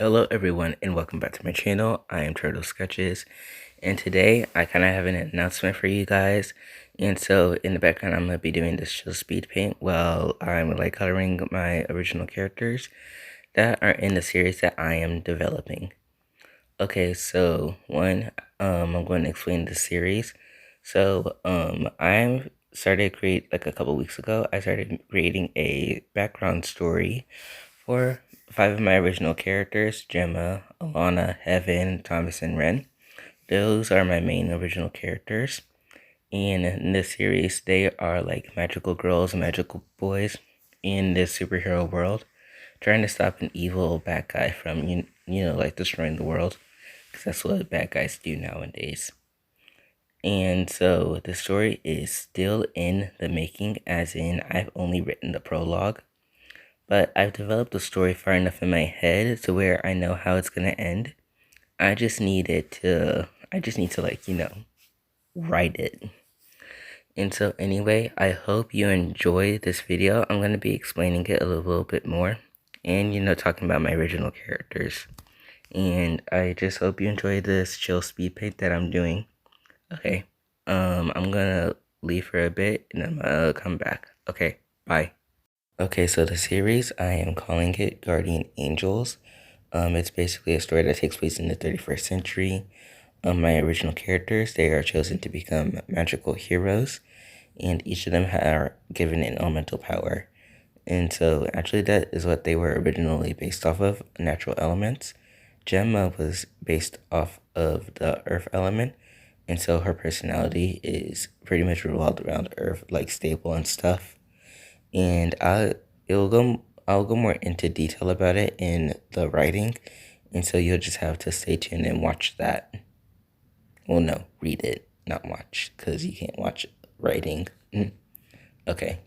Hello everyone and welcome back to my channel. I am Turtle Sketches, and today I kind of have an announcement for you guys. And so in the background I'm going to be doing this chill speed paint while I'm coloring my original characters that are in the series that I am developing. Okay, so I'm going to explain the series. So I started create a couple weeks ago. I started creating a background story for 5 of my original characters: Gemma, Alana, Heaven, Thomas, and Ren. Those are my main original characters. And in this series, they are like magical girls and magical boys in this superhero world, trying to stop an evil bad guy from, destroying the world. Because that's what bad guys do nowadays. And so the story is still in the making, as in I've only written the prologue. But I've developed the story far enough in my head to where I know how it's gonna end. I just need to write it. And so anyway, I hope you enjoy this video. I'm gonna be explaining it a little bit more and, talking about my original characters. And I just hope you enjoy this chill speed paint that I'm doing. Okay, I'm gonna leave for a bit and I'm gonna come back. Okay, bye. Okay, so the series, I am calling it Guardian Angels. It's basically a story that takes place in the 31st century. My original characters, they are chosen to become magical heroes, and each of them are given an elemental power. And so actually that is what they were originally based off of, natural elements. Gemma was based off of the earth element, and so her personality is pretty much revolved around earth, like stable and stuff. And I'll go more into detail about it in the writing, and so you'll just have to stay tuned and watch that. Well, no, read it, not watch, because you can't watch writing. Okay.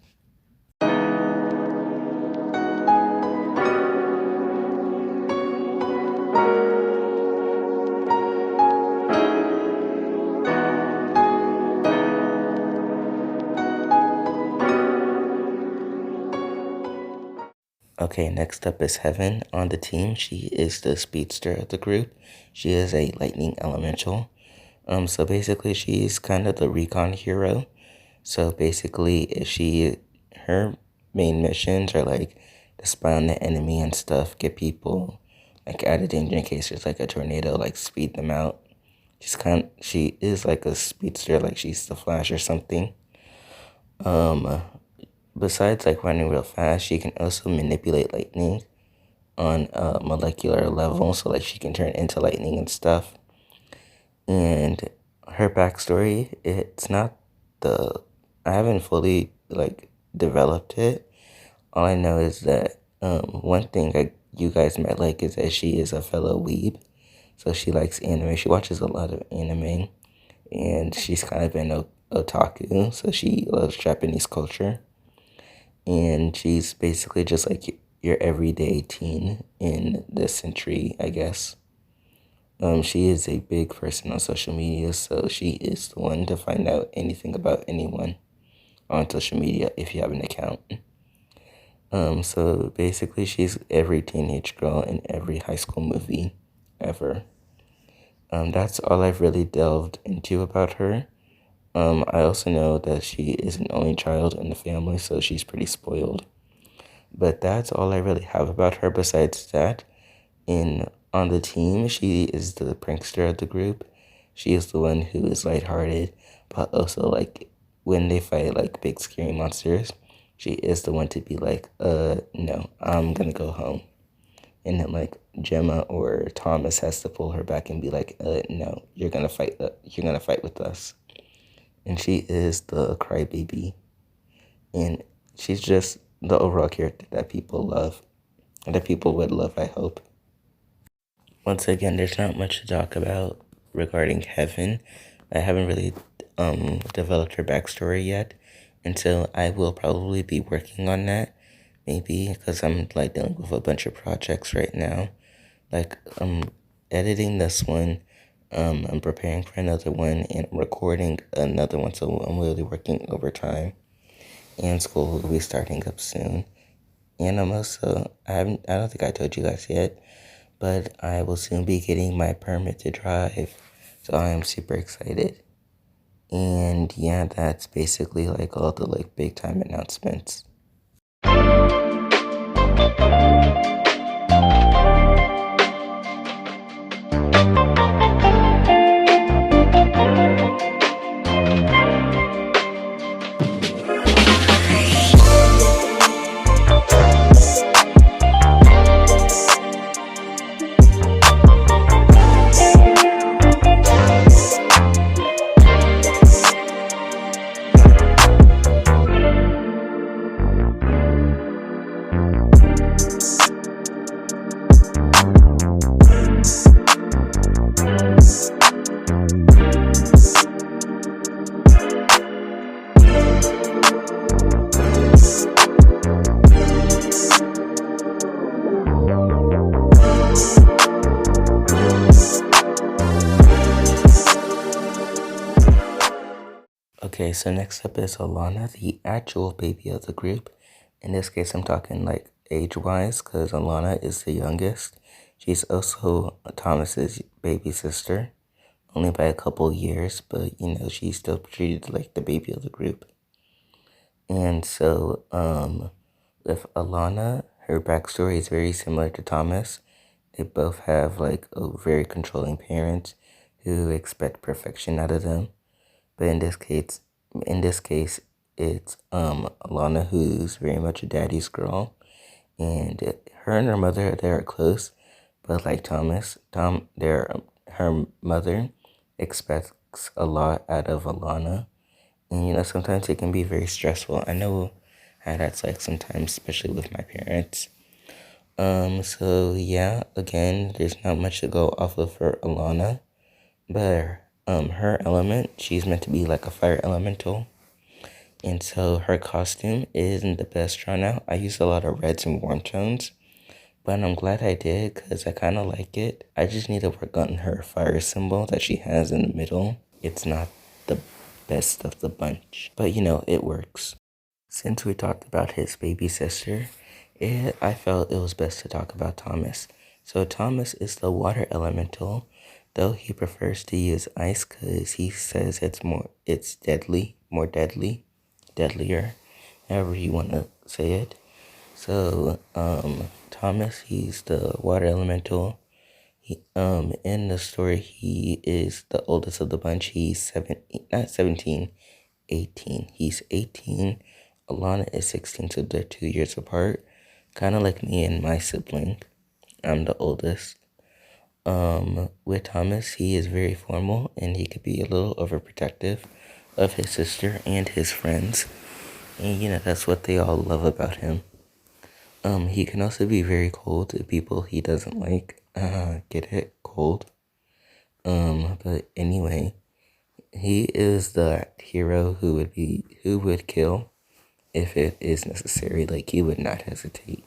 Okay, next up is Heaven on the team. She is the speedster of the group. She is a lightning elemental. So basically she's kind of the recon hero. So basically her main missions are like to spy on the enemy and stuff, get people out of danger in case there's a tornado, speed them out. She is like a speedster, like she's the Flash or something. Besides running real fast, she can also manipulate lightning on a molecular level, so she can turn into lightning and stuff. And her backstory, it's not I haven't fully developed it. All I know is that one thing you guys might like is that she is a fellow weeb, so she likes anime. She watches a lot of anime, and she's kind of an otaku, so she loves Japanese culture. And she's basically just your everyday teen in this century, I guess. She is a big person on social media, so she is the one to find out anything about anyone on social media if you have an account. So basically she's every teenage girl in every high school movie ever. That's all I've really delved into about her. I also know that she is an only child in the family, so she's pretty spoiled. But that's all I really have about her. Besides that, on the team, she is the prankster of the group. She is the one who is lighthearted, but also when they fight big scary monsters, she is the one to be no, I'm gonna go home. And then Gemma or Thomas has to pull her back and be no, you're gonna fight with us. And she is the crybaby, and she's just the overall character that people love, and that people would love, I hope. Once again, there's not much to talk about regarding Heaven. I haven't really developed her backstory yet, and so I will probably be working on that, maybe, because I'm dealing with a bunch of projects right now. I'm editing this one, I'm preparing for another one, and I'm recording another one, so I'm really working overtime. And school will be starting up soon. And I'm also, I don't think I told you guys yet, but I will soon be getting my permit to drive, so I am super excited. And yeah, that's basically like all the like big time announcements. Okay, so next up is Alana, the actual baby of the group. In this case, I'm talking like age-wise, because Alana is the youngest. She's also Thomas's baby sister, only by a couple years, but you know, she's still treated like the baby of the group. And so, with Alana, her backstory is very similar to Thomas. They both have like a very controlling parents who expect perfection out of them. But in this case, it's Alana who's very much a daddy's girl, and her and her mother they are close, but like her mother expects a lot out of Alana, and you know sometimes it can be very stressful. I know how that's like sometimes, especially with my parents. So yeah, again, there's not much to go off of for Alana, but her element, she's meant to be like a fire elemental. And so her costume isn't the best drawn out. I used a lot of reds and warm tones, but I'm glad I did because I kind of like it. I just need to work on her fire symbol that she has in the middle. It's not the best of the bunch, but you know, it works. Since we talked about his baby sister, I felt it was best to talk about Thomas. So Thomas is the water elemental, though he prefers to use ice because he says it's deadlier, however you want to say it. So, Thomas, he's the water elemental. In the story, he is the oldest of the bunch. He's 18. He's 18. Alana is 16, so they're 2 years apart. Kind of like me and my sibling. I'm the oldest. With Thomas, he is very formal and he could be a little overprotective of his sister and his friends. And you know, that's what they all love about him. He can also be very cold to people he doesn't like. Get it? Cold. But anyway, he is the hero who would kill if it is necessary. Like, he would not hesitate.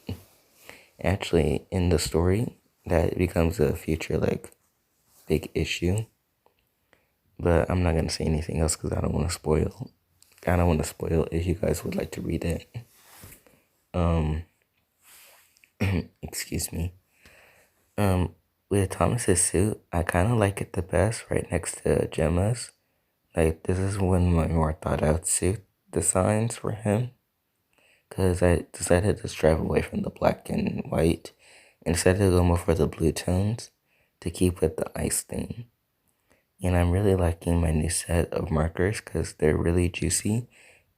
Actually, in the story, that becomes a future, like, big issue. But I'm not going to say anything else because I don't want to spoil. I don't want to spoil if you guys would like to read it. Excuse me. With Thomas's suit, I kind of like it the best right next to Gemma's. Like, this is one of my more thought out suit designs for him. Because I decided to strive away from the black and white and decided to go more for the blue tones to keep with the ice theme. And I'm really liking my new set of markers because they're really juicy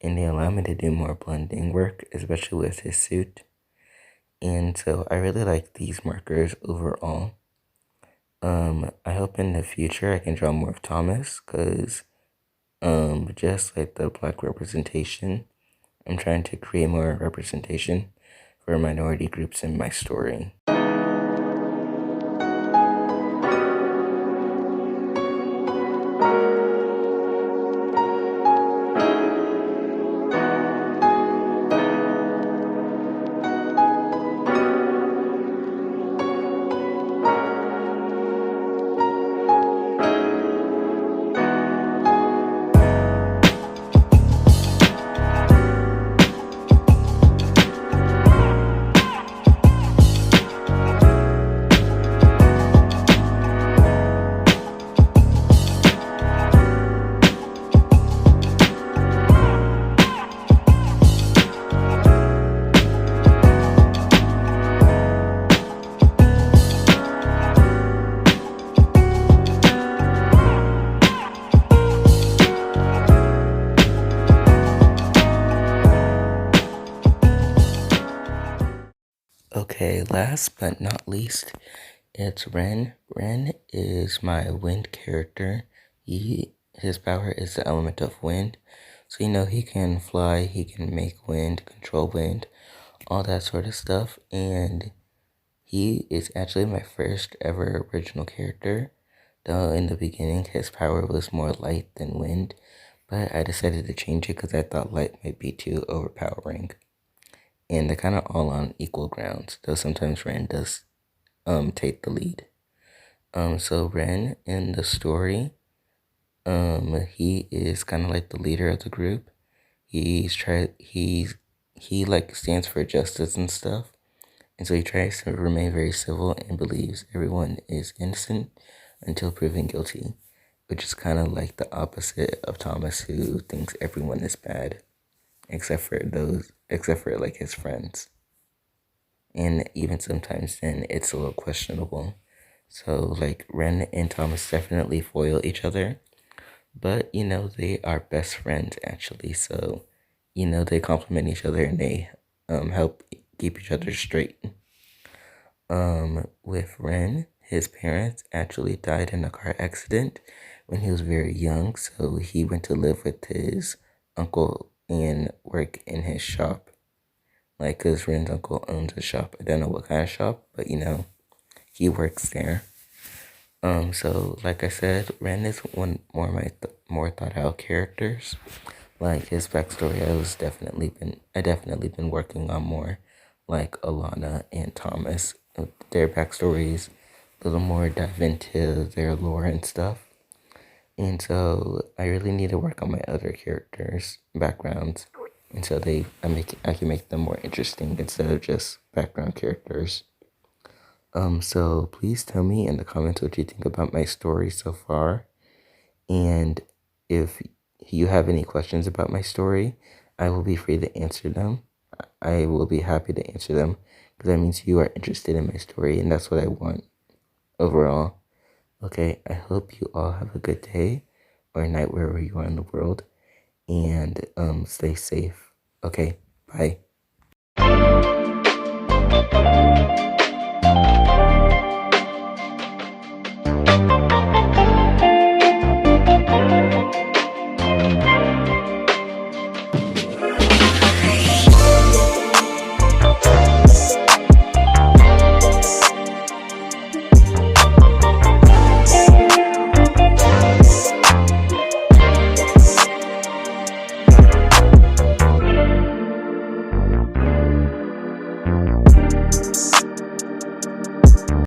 and they allow me to do more blending work, especially with his suit. And so I really like these markers overall. I hope in the future I can draw more of Thomas because just like the black representation, I'm trying to create more representation for minority groups in my story. Okay, last but not least, it's Ren. Ren is my wind character. His power is the element of wind. So he can fly, he can make wind, control wind, all that sort of stuff. And he is actually my first ever original character. Though in the beginning his power was more light than wind, but I decided to change it because I thought light might be too overpowering. And they're kind of all on equal grounds, though sometimes Ren does take the lead. So Ren in the story, he is kind of like the leader of the group. He like stands for justice and stuff, and so he tries to remain very civil and believes everyone is innocent until proven guilty, which is kind of like the opposite of Thomas, who thinks everyone is bad, except for like his friends. And even sometimes then it's a little questionable. So like Ren and Thomas definitely foil each other, but they are best friends actually. So they complement each other and they help keep each other straight. With Ren, his parents actually died in a car accident when he was very young, so he went to live with his uncle and work in his shop. Like, cause Ren's uncle owns a shop. I don't know what kind of shop, but he works there. So like I said, Ren is one more of my more thought out characters. Like his backstory, I definitely been working on more. Like Alana and Thomas, their backstories, a little more dive into their lore and stuff. And so I really need to work on my other characters' backgrounds, and so I can make them more interesting instead of just background characters. So please tell me in the comments what you think about my story so far. And if you have any questions about my story, I will be free to answer them. I will be happy to answer them because that means you are interested in my story, and that's what I want overall. Okay, I hope you all have a good day or night wherever you are in the world, and stay safe. Okay, bye.